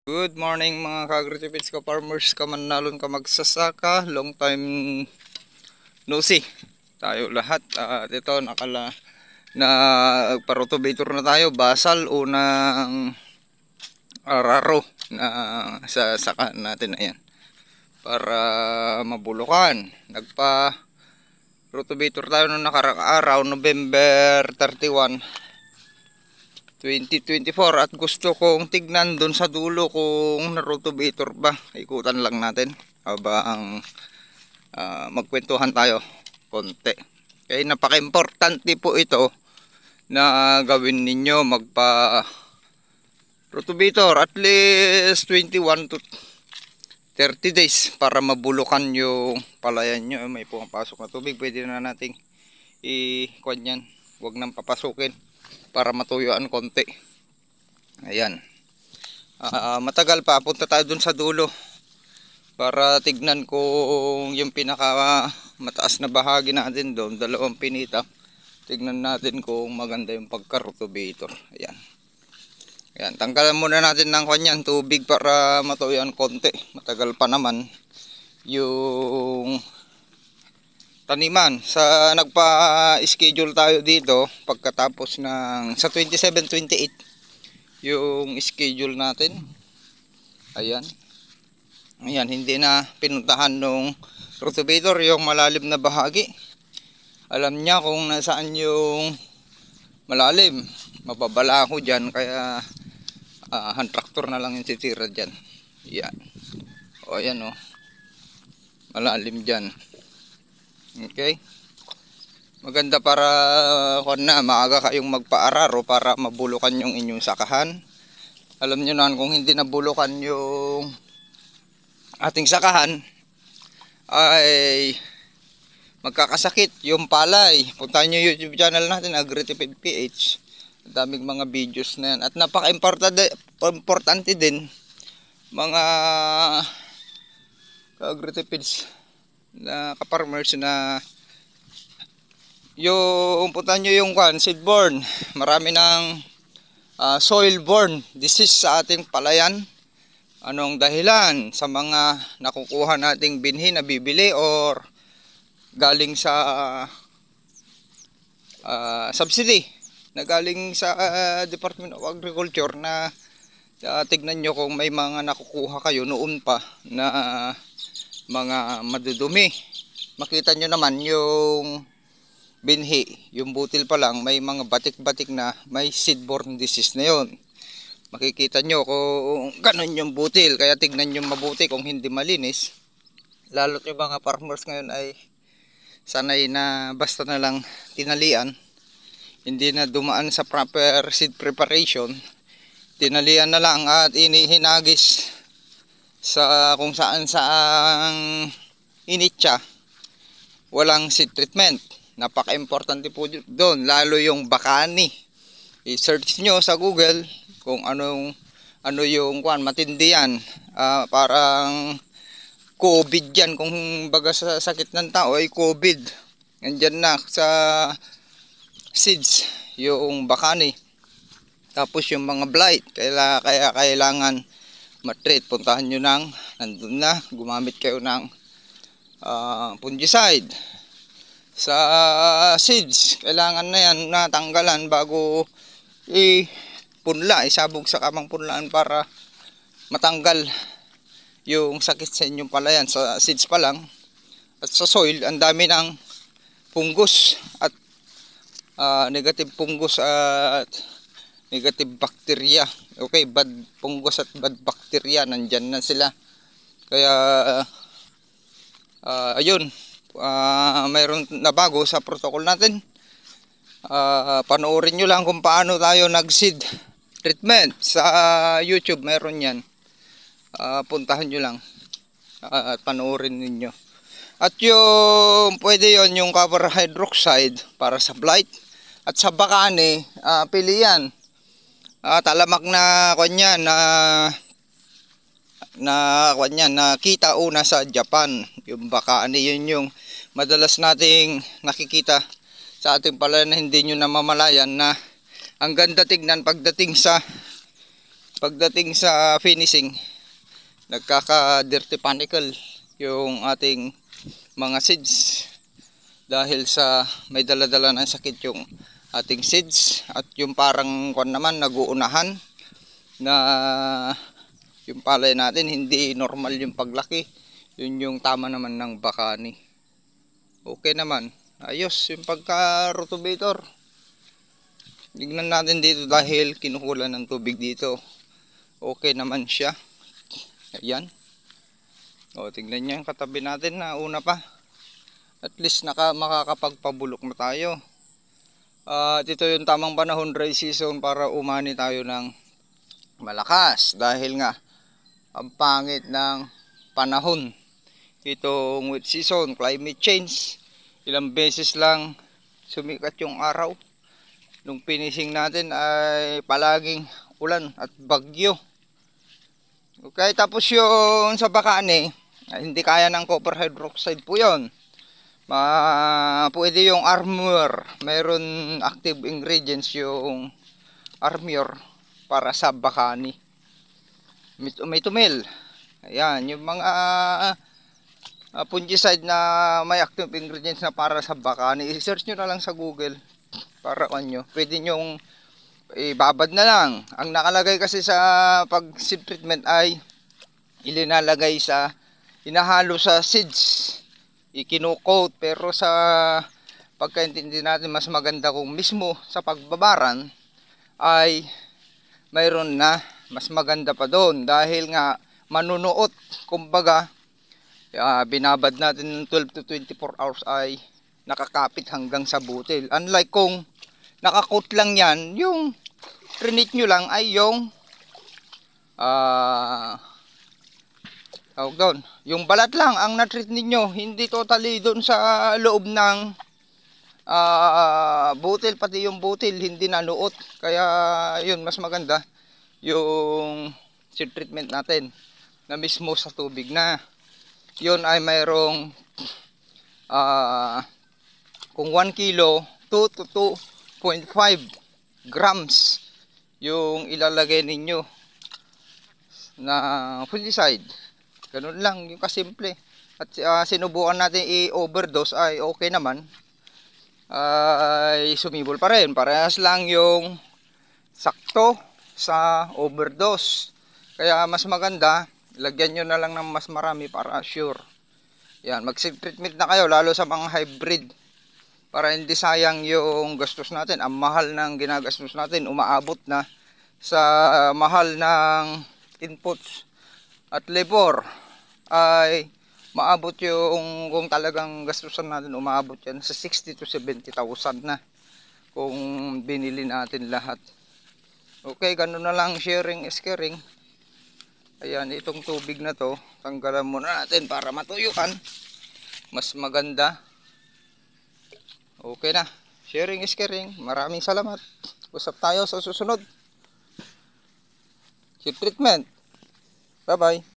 Good morning mga ka-agritipits ka farmers, kamanalon ka magsasaka, long time no see tayo lahat. At ito na parotobator na tayo, basal unang araro na sa saka natin. Ayan, para mabulukan. Nagpa rotobator tayo nung nakarang araw, November 31 2024, at gusto kong tignan doon sa dulo kung na-rotobator ba. Ikutan lang natin habang magkwentuhan tayo konti. Kaya napaka-importante po ito na gawin ninyo, magpa rotobator at least 21 to 30 days para mabulukan yung palayan nyo. May pumapasok na tubig, pwede na nating i-kuan yan, huwag nang papasukin para matuyuan konti. Ayan, matagal pa, punta tayo dun sa dulo para tignan kung yung pinaka mataas na bahagi natin doon, dalawang pinita, tignan natin kung maganda yung pagka-rotobator. Ayan, ayan, tanggalan muna natin ng kanyan tubig para matuyuan konti. Matagal pa naman yung taniman. Sa nagpa-schedule tayo dito pagkatapos ng sa 27-28 yung schedule natin. Ayan, ayan, hindi na pinuntahan nung rotobator yung malalim na bahagi. Alam niya kung nasaan yung malalim, mababala ako dyan, kaya hand tractor na lang yung titira dyan. Ayan, o ayan, o malalim dyan. Okay, maganda para maaga kayong magpaararo para mabulukan yung inyong sakahan. Alam nyo na kung hindi nabulukan yung ating sakahan ay magkakasakit yung palay. Puntahan nyo yung YouTube channel natin, Agritipid PH. Daming mga videos na yan, at napaka-importante din mga Agritipids na ka-farmers na yung puntahan nyo yung seedborne. Marami ng soil-borne disease sa ating palayan. Anong dahilan? Sa mga nakukuha nating binhi na bibili or galing sa subsidy na galing sa Department of Agriculture, na tignan nyo kung may mga nakukuha kayo noon pa na mga madudumi. Makita nyo naman yung binhi, yung butil pa lang may mga batik-batik na may seedborne disease na yon. Makikita nyo kung ganun yung butil, kaya tignan nyo mabuti kung hindi malinis. Lalo't yung mga farmers ngayon ay sanay na basta na lang tinalian, hindi na dumaan sa proper seed preparation. Tinalian na lang at inihinagis sa kung saan initya, walang seed treatment. Napaka-importante po doon, lalo yung bakani. I-search nyo sa Google kung ano yung matindi yan. Parang COVID yan, kung baga sa sakit ng tao ay COVID. Nandyan na sa seeds yung bakani. Tapos yung mga blight, kaya kailangan matreat. Puntahan nyo nandun na, gumamit kayo ng fungicide sa seeds. Kailangan na yan natanggalan bago isabog sa kamang punlaan para matanggal yung sakit sa inyong palayan. Sa seeds pa lang at sa soil, ang dami ng fungus at negative fungus at negative bacteria. Okay, bad fungus at bad bacteria, nandyan na sila. Kaya ayun, mayroon na bago sa protocol natin. Panoorin nyo lang kung paano tayo nag-seed treatment sa YouTube, meron yan. Puntahan nyo lang at panoorin ninyo. At yung pwede yon, yung copper hydroxide para sa blight. At sa bakane, pili yan. Talamak na kanya na kita una sa Japan. Yung bakane, yun yung madalas nating nakikita sa ating palayan na hindi nyo namamalayan, na ang ganda tignan pagdating sa pagdating sa finishing, nagkaka-dirty panicle yung ating mga seeds dahil sa may dala-dala ng sakit yung ating seeds, at yung parang kwan naman naguunahan na yung palay natin hindi normal yung paglaki. Yun yung tama naman ng bakani. Okay naman, ayos yung pagka rotovator. Tignan natin dito dahil kinukulan ng tubig dito. Okay naman siya. Ayan. O, tingnan nyo yung katabi natin na una pa. At least makakapagpabulok na tayo. At ito yung tamang panahon, dry season, para umani tayo ng malakas. Dahil nga, ang pangit ng panahon. Itong wet season, climate change. Ilang beses lang sumikat yung araw. Nung finishing natin ay palaging ulan at bagyo. Okay, tapos yung sa bakani, hindi kaya ng copper hydroxide po yun. Pwede yung armor. Meron active ingredients yung armor para sa bakani. May tumel. Ayan, yung mga fungicide na may active ingredients na para sa bakani. I-search nyo na lang sa Google para kanyo. Pwede nyong ibabad na lang. Ang nakalagay kasi sa pag-seed treatment ay ilinalagay sa, inahalo sa seeds, ikinukot. Pero sa pagkaintindi natin, mas maganda kung mismo sa pagbabaran ay mayroon na, mas maganda pa doon. Dahil nga manunuot, kumbaga binabad natin ng 12 to 24 hours ay nakakapit hanggang sa butil. Unlike kung nakakot lang yan, yung trinit nyo lang ay yung tawag doon, yung balat lang ang natreat ninyo, hindi totally doon sa loob ng butil, pati yung butil hindi nanuot. Kaya yun, mas maganda yung seed treatment natin na mismo sa tubig na. Yun ay mayroong kung 1 kilo 2 to 2.5 grams yung ilalagay ninyo na fungicide. Ganun lang yung kasimple. At sinubukan natin i-overdose ay okay naman, ay sumibol pa rin. Parehas lang yung sakto sa overdose. Kaya mas maganda, lagyan nyo na lang ng mas marami para sure. Yan, mag-seed treatment na kayo, lalo sa mga hybrid, para hindi sayang yung gastos natin. Ang mahal ng ginagastos natin, umaabot na sa mahal ng inputs at labor, ay maabot yung, kung talagang gastusan natin, umaabot yan sa 60 to 70,000 na kung binili natin lahat. Okay, ganun na lang, sharing is caring. Ayan, itong tubig na to, tanggalan muna natin para matuyukan. Mas maganda. Okay na. Sharing is caring. Maraming salamat. Usap tayo sa susunod. Seed treatment. Bye-bye.